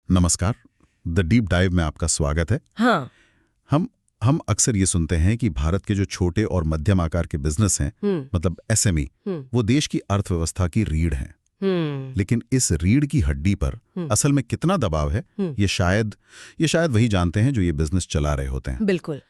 नमस्कार। The deep dive में आपका स्वागत है। हाँ। हम अक्सर ये सुनते हैं कि भारत के जो छोटे और मध्यम आकार के बिजनेस हैं, मतलब एसएमई, वो देश की अर्थव्यवस्था की रीढ़ हैं। लेकिन इस रीढ़ की हड्डी पर असल में कितना दबाव है, ये शायद वही जानते हैं जो ये बिजनेस चला रहे होते हैं। बिल्कुल,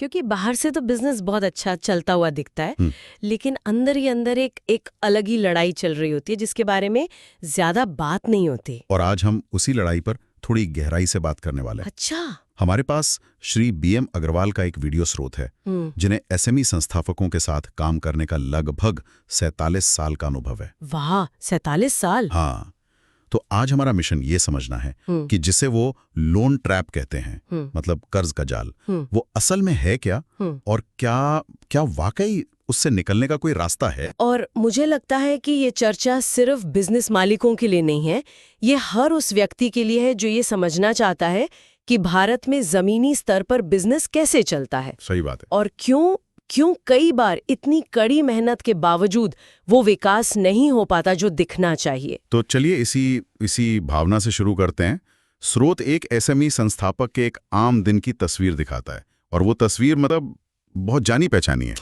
क्योंकि बाहर से तो बिजनेस बहुत अच्छा चलता हुआ दिखता है, लेकिन अंदर ही अंदर एक अलग ही लड़ाई चल रही होती है जिसके बारे में ज्यादा बात नहीं होती। और आज हम उसी लड़ाई पर थोड़ी गहराई से बात करने वाले हैं। अच्छा। हमारे पास श्री बीएम अग्रवाल का एक वीडियो स्रोत है, जिन्हें एसएमई संस्थापकों के साथ काम करने का लगभग 47 साल का अनुभव है। वाह, 47 साल। हाँ, तो आज हमारा मिशन ये समझना है कि जिसे वो लोन ट्रैप कहते हैं, मतलब कर्ज का जाल, वो असल में है क्या, और क्या वाकई उससे निकलने का कोई रास्ता है। और मुझे लगता है कि ये चर्चा सिर्फ बिजनेस मालिकों के लिए नहीं है, ये हर उस व्यक्ति के लिए है जो ये समझना चाहता है कि भारत में जमीनी स्तर पर बिजनेस कैसे चलता है। सही बात है। और क्यों कई बार इतनी कड़ी मेहनत के बावजूद वो विकास नहीं हो पाता जो दिखना चाहिए। तो चलिए इसी भावना से शुरू करते हैं। स्रोत एक एसएमई संस्थापक के एक आम दिन की तस्वीर दिखाता है, और वो तस्वीर मतलब बहुत जानी पहचानी है।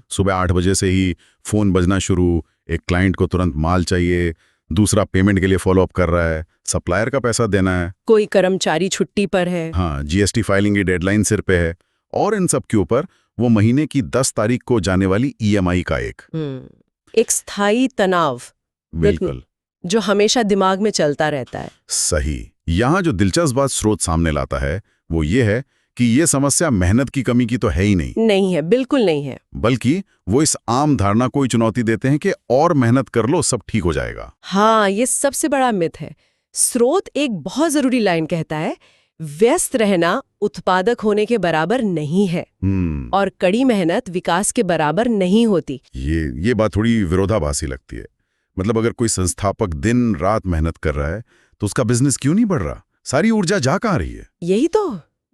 सुबह 8 बजे से ही फोन बजना शुरू, एक क्लाइंट को तुरंत माल चाहिए, दूसरा पेमेंट के लिए फॉलो अप कर रहा है, सप्लायर का पैसा देना है, कोई कर्मचारी छुट्टी पर है, हाँ, जीएसटी फाइलिंग की डेडलाइन सिर पे है, और इन सब के ऊपर वो महीने की 10 तारीख को जाने वाली ईएमआई का एक स्थायी तनाव, बिल्कुल, जो हमेशा दिमाग में चलता रहता है। सही। यहाँ जो दिलचस्प बात स्रोत सामने लाता है वो ये है कि ये समस्या मेहनत की कमी की तो है ही नहीं है, बिल्कुल नहीं है, बल्कि वो इस आम धारणा को ही चुनौती देते हैं कि और मेहनत कर लो सब ठीक हो जाएगा। हाँ, ये सबसे बड़ा मिथ है। स्रोत एक बहुत जरूरी लाइन कहता है, व्यस्त रहना उत्पादक होने के बराबर नहीं है, और कड़ी मेहनत विकास के बराबर नहीं होती। ये बात थोड़ी विरोधाभासी लगती है। मतलब अगर कोई संस्थापक दिन रात मेहनत कर रहा है तो उसका बिजनेस क्यों नहीं बढ़ रहा? सारी ऊर्जा जा कहाँ रही है?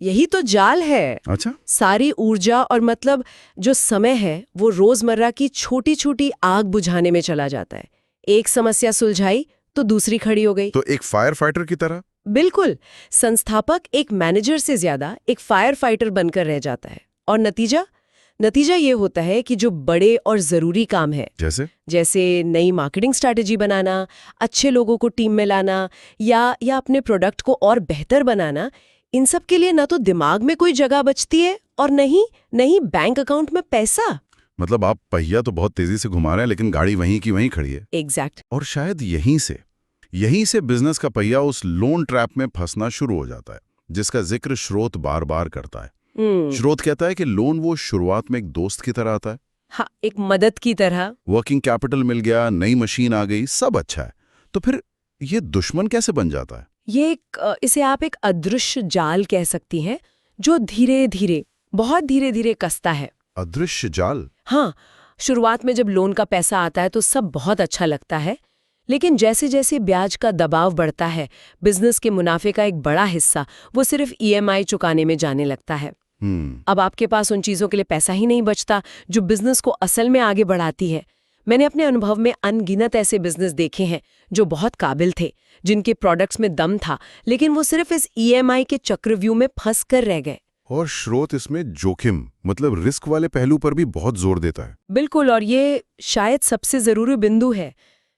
यही तो जाल है। अच्छा। सारी ऊर्जा और मतलब जो समय है वो रोजमर्रा की छोटी छोटी आग बुझाने में चला जाता है। एक समस्या सुलझाई तो दूसरी खड़ी हो गई। तो एक फायर फाइटर की तरह? बिल्कुल। संस्थापक एक मैनेजर से ज्यादा एक फायर फाइटर बनकर रह जाता है, और नतीजा ये होता है कि जो बड़े और जरूरी काम है, जैसे नई मार्केटिंग स्ट्रैटेजी बनाना, अच्छे लोगों को टीम में लाना, या अपने प्रोडक्ट को और बेहतर बनाना, इन सब के लिए ना तो दिमाग में कोई जगह बचती है और नहीं बैंक अकाउंट में पैसा। मतलब आप पहिया तो बहुत तेजी से घुमा रहे हैं, लेकिन गाड़ी वहीं की वहीं खड़ी है। एग्जैक्ट। और शायद यहीं से बिजनेस का पहिया उस लोन ट्रैप में फंसना शुरू हो जाता है, जिसका जिक्र स्रोत बार बार करता है। स्रोत कहता है कि लोन वो शुरुआत में एक दोस्त की तरह आता है। हाँ, एक मदद की तरह। वर्किंग कैपिटल मिल गया, नई मशीन आ गई, सब अच्छा है। तो फिर ये दुश्मन कैसे बन जाता है? इसे आप एक अदृश्य जाल कह सकती हैं, जो बहुत धीरे धीरे कसता है। अदृश्य जाल? हाँ, शुरुआत में जब लोन का पैसा आता है तो सब बहुत अच्छा लगता है, लेकिन जैसे जैसे ब्याज का दबाव बढ़ता है, बिजनेस के मुनाफे का एक बड़ा हिस्सा वो सिर्फ ईएमआई चुकाने में जाने लगता है। अब आपके पास उन चीजों के लिए पैसा ही नहीं बचता जो बिजनेस को असल में आगे बढ़ाती है। मैंने अपने अनुभव में अनगिनत ऐसे बिजनेस देखे हैं जो बहुत काबिल थे, जिनके प्रोडक्ट्स में दम था, लेकिन वो सिर्फ इस ईएमआई के चक्रव्यूह में फंस कर रह गए। और स्रोत इसमें जोखिम, मतलब रिस्क वाले पहलू पर भी बहुत जोर देता है। बिल्कुल, और ये शायद सबसे जरूरी बिंदु है।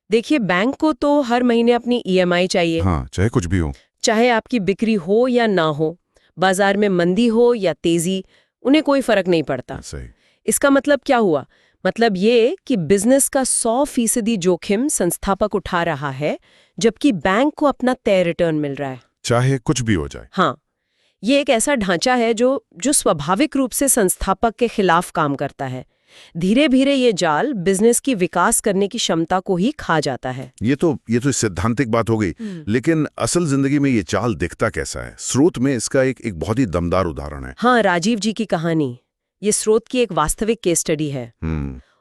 देखिए, बैंक को तो हर महीने अपनी ईएमआई चाहिए, हाँ, चाहे कुछ भी हो, चाहे आपकी बिक्री हो या ना हो, बाजार में मंदी हो या तेजी, उन्हें कोई फर्क नहीं पड़ता। सही। इसका मतलब क्या हुआ? मतलब ये कि बिजनेस का 100% जोखिम संस्थापक उठा रहा है, जबकि बैंक को अपना तय रिटर्न मिल रहा है, चाहे कुछ भी हो जाए। हाँ, ये एक ऐसा ढांचा है जो स्वाभाविक रूप से संस्थापक के खिलाफ काम करता है। धीरे धीरे ये जाल बिजनेस की विकास करने की क्षमता को ही खा जाता है। ये तो सैद्धांतिक बात हो गई, लेकिन असल जिंदगी में ये चाल दिखता कैसा है? स्रोत में इसका एक बहुत ही दमदार उदाहरण है। हाँ, राजीव जी की कहानी, ये स्रोत की एक वास्तविक केस स्टडी है।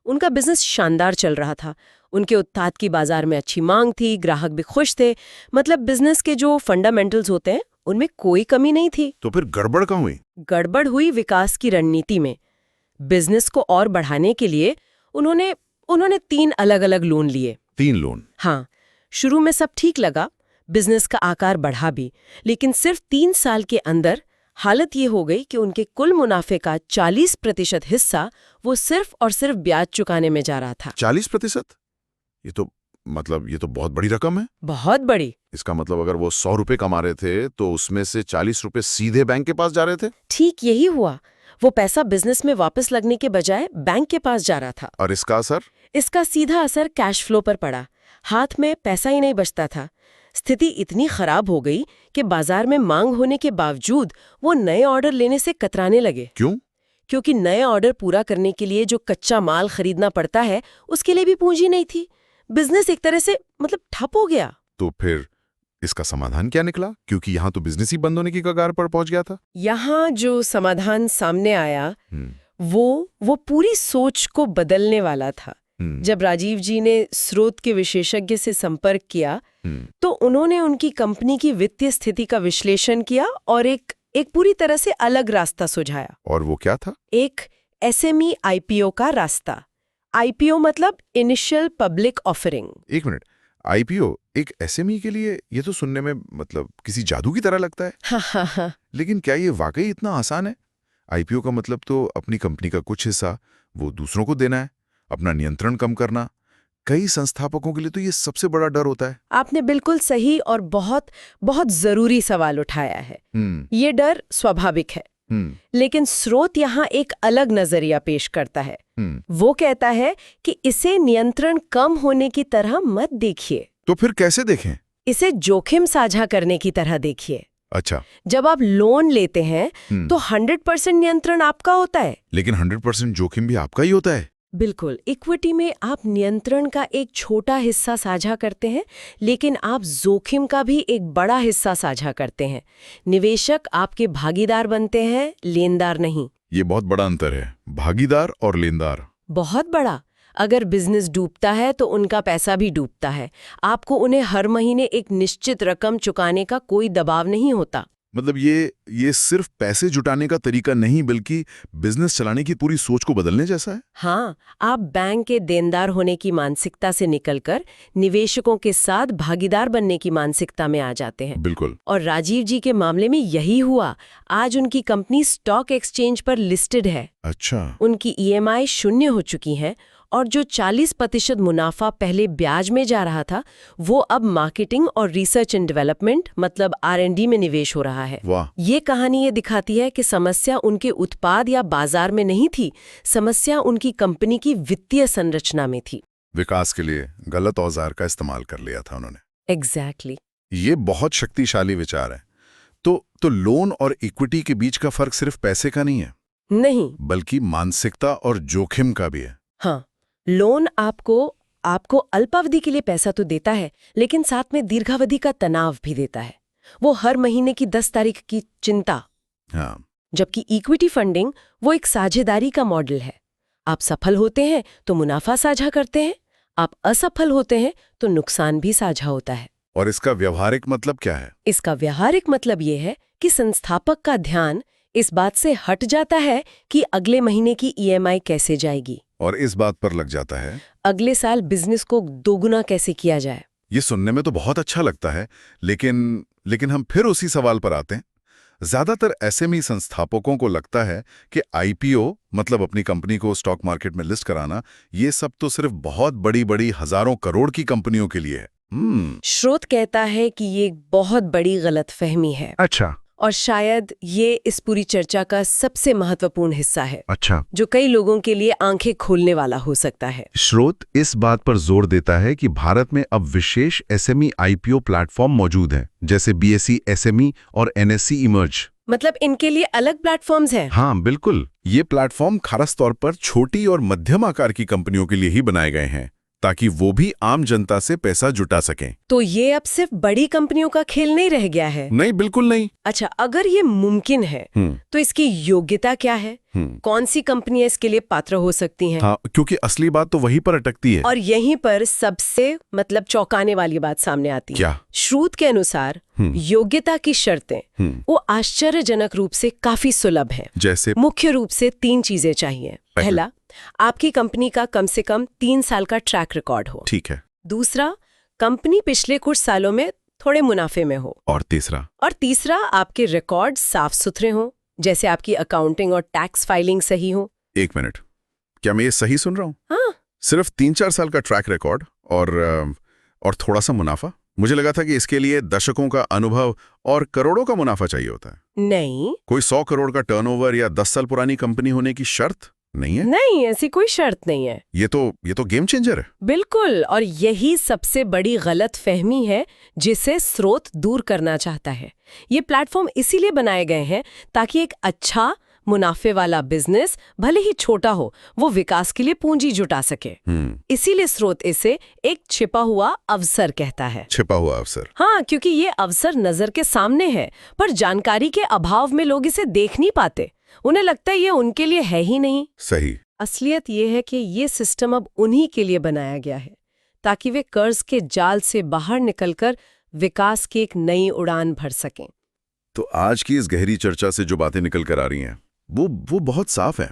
उनका बिजनेस शानदार चल रहा था, उनके उत्पाद की बाजार में अच्छी मांग थी, ग्राहक भी खुश थे, मतलब बिजनेस के जो फंडामेंटल्स होते हैं उनमें कोई कमी नहीं थी। तो फिर गड़बड़ कहाँ हुई? गड़बड़ हुई विकास की रणनीति में। बिजनेस को और बढ़ाने के लिए उन्होंने 3 अलग अलग लोन लिए। 3 लोन? हाँ, शुरू में सब ठीक लगा, बिजनेस का आकार बढ़ा भी, लेकिन सिर्फ 3 साल के अंदर हालत ये हो गई कि उनके कुल मुनाफे का 40% हिस्सा वो सिर्फ और सिर्फ ब्याज चुकाने में जा रहा था। 40%? ये तो बहुत बड़ी रकम है। बहुत बड़ी। इसका मतलब अगर वो 100 रुपए कमा रहे थे तो उसमें से 40 रुपए सीधे बैंक के पास जा रहे थे। ठीक यही हुआ। वो पैसा बिजनेस में वापस लगने के बजाय बैंक के पास जा रहा था। और इसका असर? इसका सीधा असर कैश फ्लो पर पड़ा। हाथ में पैसा ही नहीं बचता था। स्थिति इतनी खराब हो गई कि बाजार में मांग होने के बावजूद वो नए ऑर्डर लेने से कतराने लगे। क्यों? क्योंकि नए ऑर्डर पूरा करने के लिए जो कच्चा माल खरीदना पड़ता है, उसके लिए भी पूंजी नहीं थी। बिजनेस एक तरह से ठप हो गया। तो फिर इसका समाधान क्या निकला? क्योंकि यहाँ तो बिजनेस ही बंद होने की कगार पर पहुंच गया था। यहाँ जो समाधान सामने आया वो पूरी सोच को बदलने वाला था। जब राजीव जी ने स्रोत के विशेषज्ञ से संपर्क किया तो उन्होंने उनकी कंपनी की वित्तीय स्थिति का विश्लेषण किया और एक पूरी तरह से अलग रास्ता सुझाया। और वो क्या था? एक SME IPO का रास्ता। IPO मतलब इनिशियल पब्लिक ऑफरिंग। एक मिनट, IPO एक SME के लिए? ये तो सुनने में किसी जादू की तरह लगता है। हाँ। लेकिन क्या ये वाकई इतना आसान है? IPO का मतलब तो अपनी कंपनी का कुछ हिस्सा वो दूसरों को देना है, अपना नियंत्रण कम करना। कई संस्थापकों के लिए तो ये सबसे बड़ा डर होता है। आपने बिल्कुल सही और बहुत बहुत जरूरी सवाल उठाया है। ये डर स्वाभाविक है, लेकिन स्रोत यहाँ एक अलग नजरिया पेश करता है। वो कहता है कि इसे नियंत्रण कम होने की तरह मत देखिए। तो फिर कैसे देखें? इसे जोखिम साझा करने की तरह देखिए। अच्छा। जब आप लोन लेते हैं तो 100% नियंत्रण आपका होता है। लेकिन 100% जोखिम भी आपका ही होता है। बिल्कुल। इक्विटी में आप नियंत्रण का एक छोटा हिस्सा साझा करते हैं, लेकिन आप जोखिम का भी एक बड़ा हिस्सा साझा करते हैं। निवेशक आपके भागीदार बनते हैं, लेनदार नहीं। ये बहुत बड़ा अंतर है, भागीदार और लेनदार। बहुत बड़ा। अगर बिजनेस डूबता है तो उनका पैसा भी डूबता है। आपको उन्हें हर महीने एक निश्चित रकम चुकाने का कोई दबाव नहीं होता। मतलब ये सिर्फ पैसे जुटाने का तरीका नहीं, बल्कि बिजनेस चलाने की पूरी सोच को बदलने जैसा है। हाँ, आप बैंक के देनदार होने की मानसिकता से निकलकर निवेशकों के साथ भागीदार बनने की मानसिकता में आ जाते हैं। बिल्कुल। और राजीव जी के मामले में यही हुआ। आज उनकी कंपनी स्टॉक एक्सचेंज पर लिस्टेड है। अच्छा। उनकी EMI 0 हो चुकी है और जो 40% मुनाफा पहले ब्याज में जा रहा था, वो अब मार्केटिंग और रिसर्च एंड डेवलपमेंट मतलब R&D में निवेश हो रहा है। वाह। ये कहानी ये दिखाती है कि समस्या उनके उत्पाद या बाजार में नहीं थी, समस्या उनकी कंपनी की वित्तीय संरचना में थी। विकास के लिए गलत औजार का इस्तेमाल कर लिया था उन्होंने। एग्जैक्टली। ये बहुत शक्तिशाली विचार है। तो लोन और इक्विटी के बीच का फर्क सिर्फ पैसे का नहीं है? नहीं, बल्कि मानसिकता और जोखिम का भी है। हाँ, लोन आपको अल्पावधि के लिए पैसा तो देता है, लेकिन साथ में दीर्घावधि का तनाव भी देता है। वो हर महीने की 10 तारीख की चिंता। हाँ। जबकि इक्विटी फंडिंग वो एक साझेदारी का मॉडल है। आप सफल होते हैं तो मुनाफा साझा करते हैं, आप असफल होते हैं तो नुकसान भी साझा होता है। और इसका व्यवहारिक मतलब क्या है? इसका व्यवहारिक मतलब ये है कि संस्थापक का ध्यान इस बात से हट जाता है कि अगले महीने की EMI कैसे जाएगी, और इस बात पर लग जाता है अगले साल बिजनेस को दोगुना कैसे किया जाए। ये सुनने में तो बहुत अच्छा लगता है, लेकिन हम फिर उसी सवाल पर आते हैं। ज्यादातर SME संस्थापकों को लगता है कि IPO मतलब अपनी कंपनी को स्टॉक मार्केट में लिस्ट कराना, ये सब तो सिर्फ बहुत बड़ी हजारों करोड़ की कंपनियों के लिए है। स्रोत कहता है कि ये एक बहुत बड़ी गलतफहमी है। अच्छा। और शायद ये इस पूरी चर्चा का सबसे महत्वपूर्ण हिस्सा है। अच्छा। जो कई लोगों के लिए आंखें खोलने वाला हो सकता है। स्रोत इस बात पर जोर देता है कि भारत में अब विशेष SME IPO प्लेटफॉर्म मौजूद हैं, जैसे BSE SME और NSE इमर्ज। मतलब इनके लिए अलग प्लेटफॉर्म्स हैं? हाँ बिल्कुल। ये प्लेटफॉर्म खास तौर पर छोटी और मध्यम आकार की कंपनियों के लिए ही बनाए गए हैं, ताकि वो भी आम जनता से पैसा जुटा सकें। तो ये अब सिर्फ बड़ी कंपनियों का खेल नहीं रह गया है? नहीं, बिल्कुल नहीं। अच्छा, अगर ये मुमकिन है तो इसकी योग्यता क्या है? कौन सी कंपनियां इसके लिए पात्र हो सकती हैं? हाँ, क्योंकि असली बात तो वहीं पर अटकती है। और यहीं पर सबसे चौंकाने वाली बात सामने आती है। क्या? स्रोत के अनुसार योग्यता की शर्तें वो आश्चर्यजनक रूप से काफी सुलभ हैं। जैसे? मुख्य रूप से 3 चीजें चाहिए। पहला, आपकी कंपनी का कम से कम 3 साल का ट्रैक रिकॉर्ड हो। ठीक है। दूसरा, कंपनी पिछले कुछ सालों में थोड़े मुनाफे में हो। और तीसरा आपके रिकॉर्ड साफ सुथरे हों, जैसे आपकी अकाउंटिंग और टैक्स फाइलिंग सही हो। 1 मिनट, क्या मैं ये सही सुन रहा हूँ? हाँ, सिर्फ 3-4 साल का ट्रैक रिकॉर्ड और थोड़ा सा मुनाफा? मुझे लगा था कि इसके लिए दशकों का अनुभव और करोड़ों का मुनाफा चाहिए होता है। नहीं, कोई 100 करोड़ का टर्नओवर या 10 साल पुरानी कंपनी होने की शर्त नहीं है? नहीं, ऐसी कोई शर्त नहीं है। ये तो गेम चेंजर है। बिल्कुल, और यही सबसे बड़ी गलत फहमी है जिसे स्रोत दूर करना चाहता है। ये प्लेटफॉर्म इसीलिए बनाए गए हैं ताकि एक अच्छा मुनाफे वाला बिजनेस, भले ही छोटा हो, वो विकास के लिए पूंजी जुटा सके। इसीलिए स्रोत इसे एक छिपा हुआ अवसर कहता है। छिपा हुआ अवसर? हाँ, क्योंकि ये अवसर नजर के सामने है, पर जानकारी के अभाव में लोग इसे देख नहीं पाते। उन्हें लगता है ये उनके लिए है ही नहीं। सही। असलियत ये है कि ये सिस्टम अब उन्हीं के लिए बनाया गया है ताकि वे कर्ज के जाल से बाहर निकलकर विकास की एक नई उड़ान भर सकें। तो आज की इस गहरी चर्चा से जो बातें निकल कर आ रही हैं वो बहुत साफ है।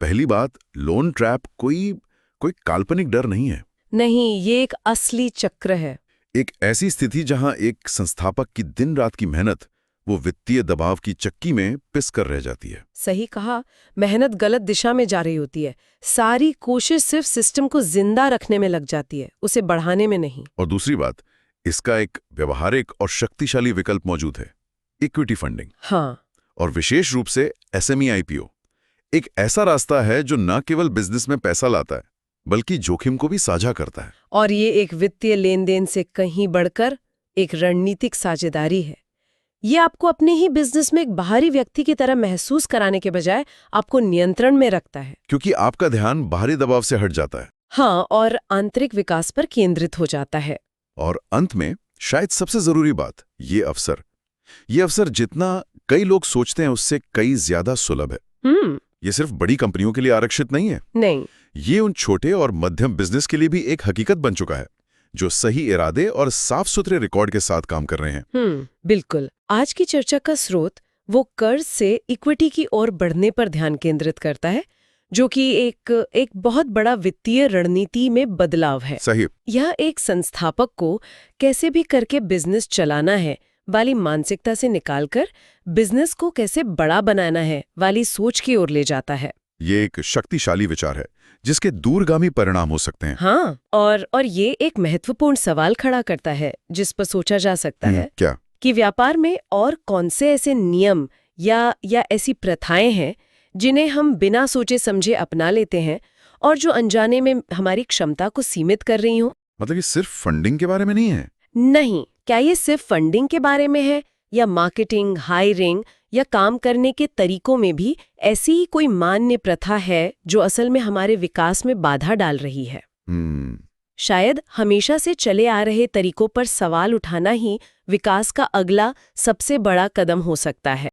पहली बात, लोन ट्रैप कोई काल्पनिक डर नहीं है। नहीं, ये एक असली चक्र है। एक ऐसी स्थिति जहां एक संस्थापक की दिन रात की मेहनत वो वित्तीय दबाव की चक्की में पिस कर रह जाती है। सही कहा, मेहनत गलत दिशा में जा रही होती है। सारी कोशिश सिर्फ सिस्टम को जिंदा रखने में लग जाती है, उसे बढ़ाने में नहीं। और दूसरी बात, इसका एक व्यवहारिक और शक्तिशाली विकल्प मौजूद है, इक्विटी फंडिंग। हाँ, और विशेष रूप से एसएमई आईपीओ। एक ऐसा रास्ता है जो न केवल बिजनेस में पैसा लाता है बल्कि जोखिम को भी साझा करता है। और ये एक वित्तीय लेन देन से कहीं बढ़कर एक रणनीतिक साझेदारी है। ये आपको अपने ही बिजनेस में एक बाहरी व्यक्ति की तरह महसूस कराने के बजाय आपको नियंत्रण में रखता है, क्योंकि आपका ध्यान बाहरी दबाव से हट जाता है। हाँ, और आंतरिक विकास पर केंद्रित हो जाता है। और अंत में शायद सबसे जरूरी बात, ये अवसर जितना कई लोग सोचते हैं उससे कई ज्यादा सुलभ है। ये सिर्फ बड़ी कंपनियों के लिए आरक्षित नहीं है। नहीं, ये उन छोटे और मध्यम बिजनेस के लिए भी एक हकीकत बन चुका है जो सही इरादे और साफ सुथरे रिकॉर्ड के साथ काम कर रहे हैं। बिल्कुल। आज की चर्चा का स्रोत वो कर्ज से इक्विटी की ओर बढ़ने पर ध्यान केंद्रित करता है, जो कि एक बहुत बड़ा वित्तीय रणनीति में बदलाव है। सही। यह एक संस्थापक को कैसे भी करके बिजनेस चलाना है वाली मानसिकता से निकालकर बिजनेस को कैसे बड़ा बनाना है वाली सोच की ओर ले जाता है। ये एक शक्तिशाली विचार है जिसके दूरगामी परिणाम हो सकते हैं। हाँ, और ये एक महत्वपूर्ण सवाल खड़ा करता है जिस पर सोचा जा सकता है क्या कि व्यापार में और कौन से ऐसे नियम या ऐसी प्रथाएं हैं जिन्हें हम बिना सोचे समझे अपना लेते हैं और जो अनजाने में हमारी क्षमता को सीमित कर रही हो। मतलब ये सिर्फ फंडिंग के बारे में नहीं है? नहीं, क्या ये सिर्फ फंडिंग के बारे में है या मार्केटिंग, हायरिंग या काम करने के तरीकों में भी ऐसी ही कोई मान्य प्रथा है जो असल में हमारे विकास में बाधा डाल रही है? शायद हमेशा से चले आ रहे तरीकों पर सवाल उठाना ही विकास का अगला सबसे बड़ा कदम हो सकता है।